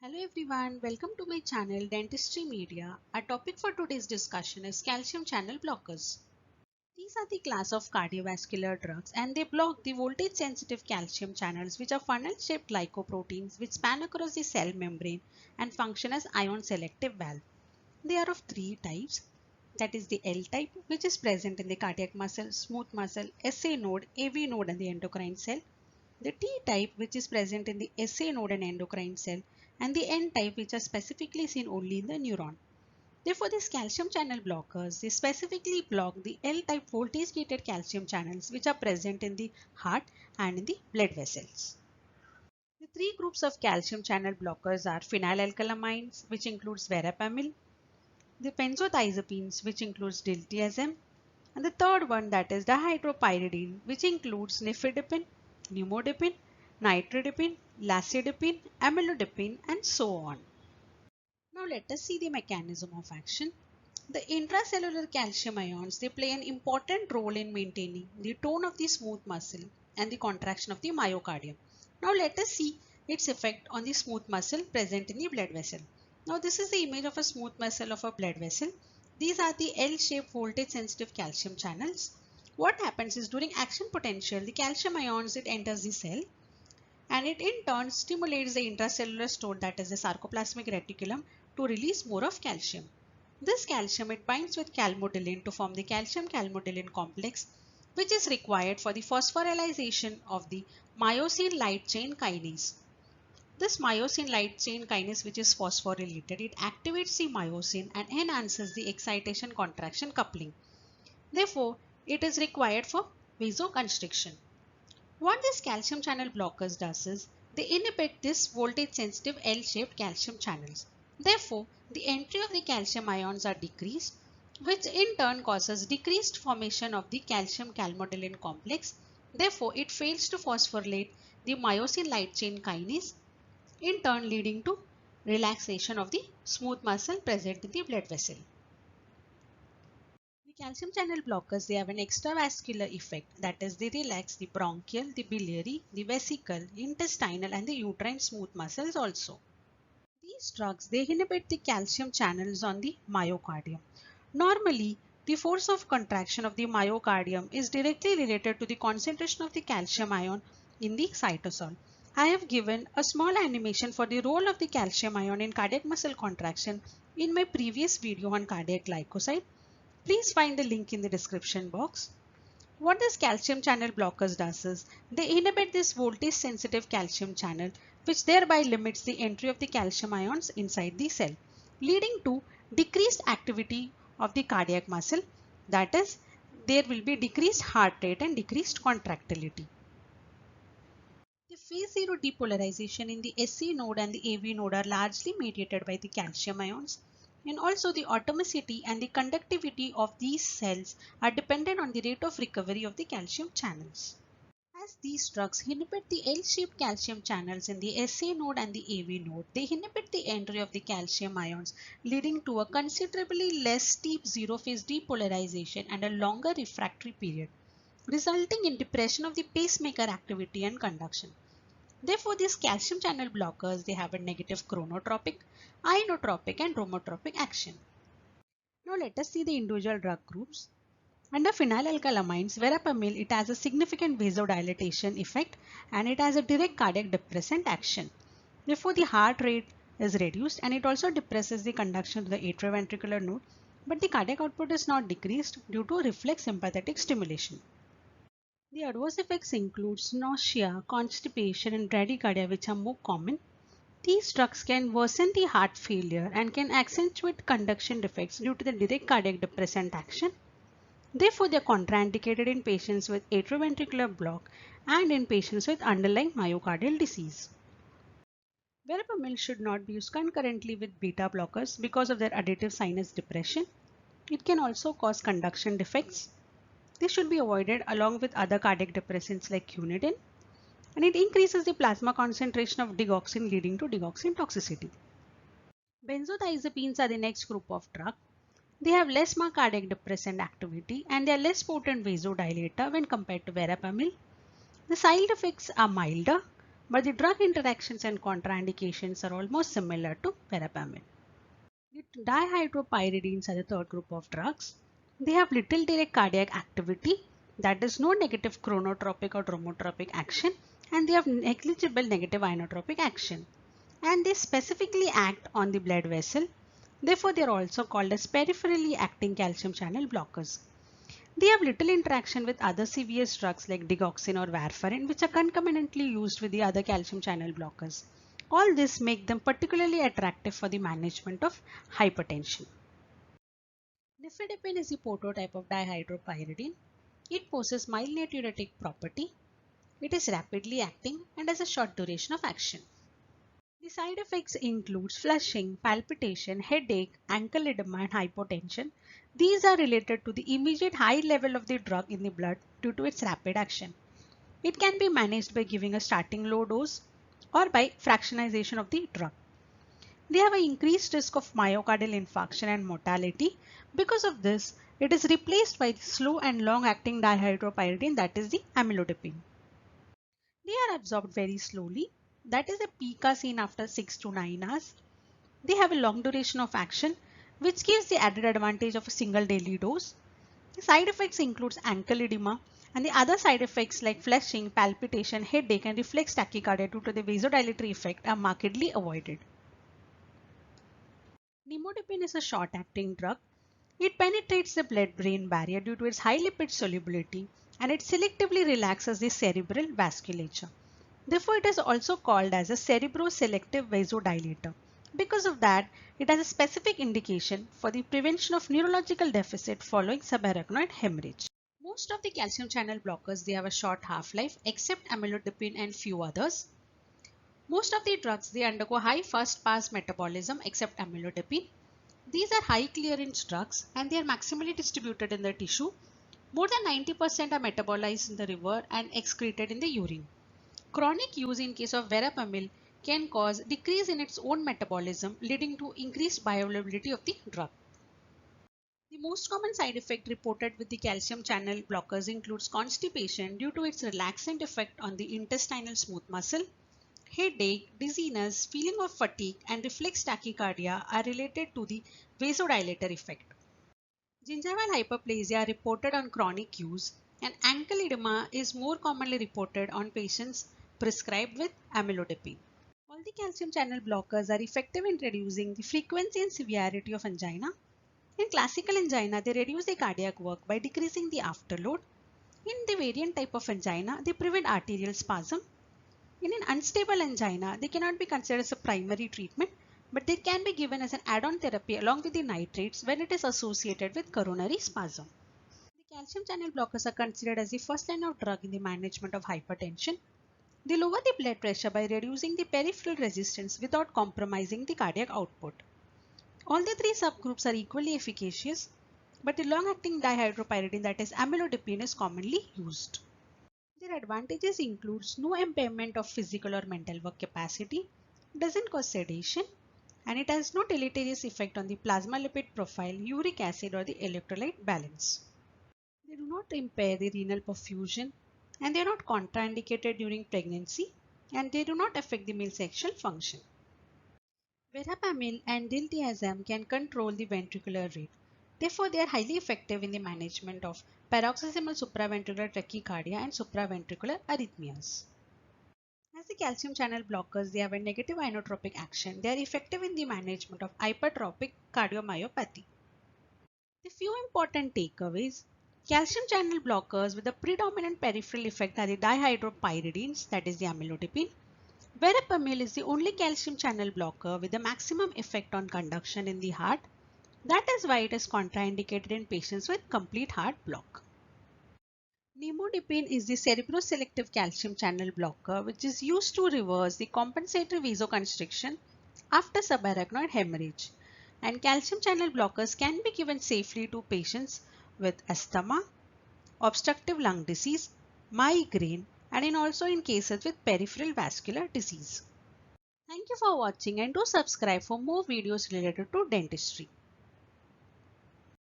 Hello everyone, welcome to my channel Dentistry Media. Our topic for today's discussion is calcium channel blockers. These are the class of cardiovascular drugs and they block the voltage sensitive calcium channels which are funnel shaped glycoproteins which span across the cell membrane and function as ion selective valve. They are of three types, that is the L type, which is present in the cardiac muscle, smooth muscle, SA node, AV node and the endocrine cell. The T type, which is present in the SA node and endocrine cell, and the N type, which are specifically seen only in the neuron. Therefore, these calcium channel blockers, they specifically block the L type voltage gated calcium channels which are present in the heart and in the blood vessels. The three groups of calcium channel blockers are phenylalkylamines, which includes verapamil, the benzodiazepines, which includes diltiazem, and the third one, that is dihydropyridine, which includes nifedipine, nimodipine, nitridipine, lasodipine, amlodipine, and so on. Now let us see the mechanism of action. The intracellular calcium ions, they play an important role in maintaining the tone of the smooth muscle and the contraction of the myocardium. Now let us see its effect on the smooth muscle present in the blood vessel. Now this is the image of a smooth muscle of a blood vessel. These are the L-shaped voltage sensitive calcium channels. What happens is during action potential, the calcium ions, it enters the cell and it in turn stimulates the intracellular store, that is the sarcoplasmic reticulum, to release more of calcium. This calcium, it binds with calmodulin to form the calcium calmodulin complex, which is required for the phosphorylation of the myosin light chain kinase. This myosin light chain kinase, which is phosphorylated, it activates the myosin and enhances the excitation contraction coupling. Therefore, it is required for vasoconstriction. What this calcium channel blockers does is they inhibit this voltage sensitive L-shaped calcium channels. Therefore, the entry of the calcium ions are decreased, which in turn causes decreased formation of the calcium calmodulin complex. Therefore, it fails to phosphorylate the myosin light chain kinase, in turn leading to relaxation of the smooth muscle present in the blood vessel. The calcium channel blockers, they have an extravascular effect, that is they relax the bronchial, the biliary, the vesical, intestinal and the uterine smooth muscles also. These drugs, they inhibit the calcium channels on the myocardium. Normally, the force of contraction of the myocardium is directly related to the concentration of the calcium ion in the cytosol. I have given a small animation for the role of the calcium ion in cardiac muscle contraction in my previous video on cardiac glycoside. Please find the link in the description box. What this calcium channel blockers does is they inhibit this voltage sensitive calcium channel, which thereby limits the entry of the calcium ions inside the cell, leading to decreased activity of the cardiac muscle, that is there will be decreased heart rate and decreased contractility. The phase 0 depolarization in the SA node and the AV node are largely mediated by the calcium ions, and also the atomicity and the conductivity of these cells are dependent on the rate of recovery of the calcium channels. As these drugs inhibit the L-shaped calcium channels in the SA node and the AV node, they inhibit the entry of the calcium ions, leading to a considerably less steep zero-phase depolarization and a longer refractory period, resulting in depression of the pacemaker activity and conduction. Therefore, these calcium channel blockers, they have a negative chronotropic, inotropic and bromotropic action. Now let us see the individual drug groups. Under phenylalkylamines, verapamil, it has a significant vasodilatation effect and it has a direct cardiac depressant action. Therefore, the heart rate is reduced and it also depresses the conduction to the atrioventricular node, but the cardiac output is not decreased due to reflex sympathetic stimulation. The adverse effects include nausea, constipation and bradycardia, which are more common. These drugs can worsen the heart failure and can accentuate conduction defects due to the direct cardiac depressant action. Therefore, they are contraindicated in patients with atrioventricular block and in patients with underlying myocardial disease. Verapamil should not be used concurrently with beta blockers because of their additive sinus depression. It can also cause conduction defects. This should be avoided along with other cardiac depressants like quinidine, and it increases the plasma concentration of digoxin, leading to digoxin toxicity. Benzodiazepines are the next group of drug. They have less marked cardiac depressant activity and they are less potent vasodilator when compared to verapamil. The side effects are milder, but the drug interactions and contraindications are almost similar to verapamil. The dihydropyridines are the third group of drugs. They have little direct cardiac activity, that is no negative chronotropic or dromotropic action, and they have negligible negative inotropic action. And they specifically act on the blood vessel. Therefore, they are also called as peripherally acting calcium channel blockers. They have little interaction with other CVS drugs like digoxin or warfarin, which are concomitantly used with the other calcium channel blockers. All this make them particularly attractive for the management of hypertension. Nifedipine is the prototype of dihydropyridine. It possesses mild natriuretic property. It is rapidly acting and has a short duration of action. The side effects include flushing, palpitation, headache, ankle edema and hypotension. These are related to the immediate high level of the drug in the blood due to its rapid action. It can be managed by giving a starting low dose or by fractionization of the drug. They have an increased risk of myocardial infarction and mortality. Because of this, it is replaced by the slow and long-acting dihydropyridine, that is the amlodipine. They are absorbed very slowly. That is a peak are seen after 6 to 9 hours. They have a long duration of action, which gives the added advantage of a single daily dose. The side effects includes ankle edema, and the other side effects like flushing, palpitation, headache and reflex tachycardia due to the vasodilatory effect are markedly avoided. Nimodipine is a short-acting drug. It penetrates the blood-brain barrier due to its high lipid solubility, and it selectively relaxes the cerebral vasculature. Therefore, it is also called as a cerebroselective vasodilator. Because of that, it has a specific indication for the prevention of neurological deficit following subarachnoid hemorrhage. Most of the calcium channel blockers, they have a short half-life except amlodipine and few others. Most of the drugs, they undergo high first pass metabolism except amlodipine. These are high clearance drugs and they are maximally distributed in the tissue. More than 90% are metabolized in the liver and excreted in the urine. Chronic use in case of verapamil can cause decrease in its own metabolism, leading to increased bioavailability of the drug. The most common side effect reported with the calcium channel blockers includes constipation due to its relaxant effect on the intestinal smooth muscle. Headache, dizziness, feeling of fatigue and reflex tachycardia are related to the vasodilator effect. Gingival hyperplasia are reported on chronic use and ankle edema is more commonly reported on patients prescribed with amlodipine. All the calcium channel blockers are effective in reducing the frequency and severity of angina. In classical angina, they reduce the cardiac work by decreasing the afterload. In the variant type of angina, they prevent arterial spasm. In an unstable angina, they cannot be considered as a primary treatment, but they can be given as an add-on therapy along with the nitrates when it is associated with coronary spasm. The calcium channel blockers are considered as the first line of drug in the management of hypertension. They lower the blood pressure by reducing the peripheral resistance without compromising the cardiac output. All the three subgroups are equally efficacious, but the long-acting dihydropyridine, that is amlodipine, is commonly used. Their advantages includes no impairment of physical or mental work capacity, doesn't cause sedation, and it has no deleterious effect on the plasma lipid profile, uric acid or the electrolyte balance. They do not impair the renal perfusion and they are not contraindicated during pregnancy and they do not affect the male sexual function. Verapamil and diltiazem can control the ventricular rate. Therefore, they are highly effective in the management of paroxysmal supraventricular tachycardia and supraventricular arrhythmias. As the calcium channel blockers, they have a negative inotropic action. They are effective in the management of hypertrophic cardiomyopathy. The few important takeaways: calcium channel blockers with a predominant peripheral effect are the dihydropyridines, that is the amlodipine. Verapamil is the only calcium channel blocker with the maximum effect on conduction in the heart. That is why it is contraindicated in patients with complete heart block. Nimodipine is the cerebroselective calcium channel blocker which is used to reverse the compensatory vasoconstriction after subarachnoid hemorrhage. And calcium channel blockers can be given safely to patients with asthma, obstructive lung disease, migraine, and also in cases with peripheral vascular disease. Thank you for watching and do subscribe for more videos related to dentistry.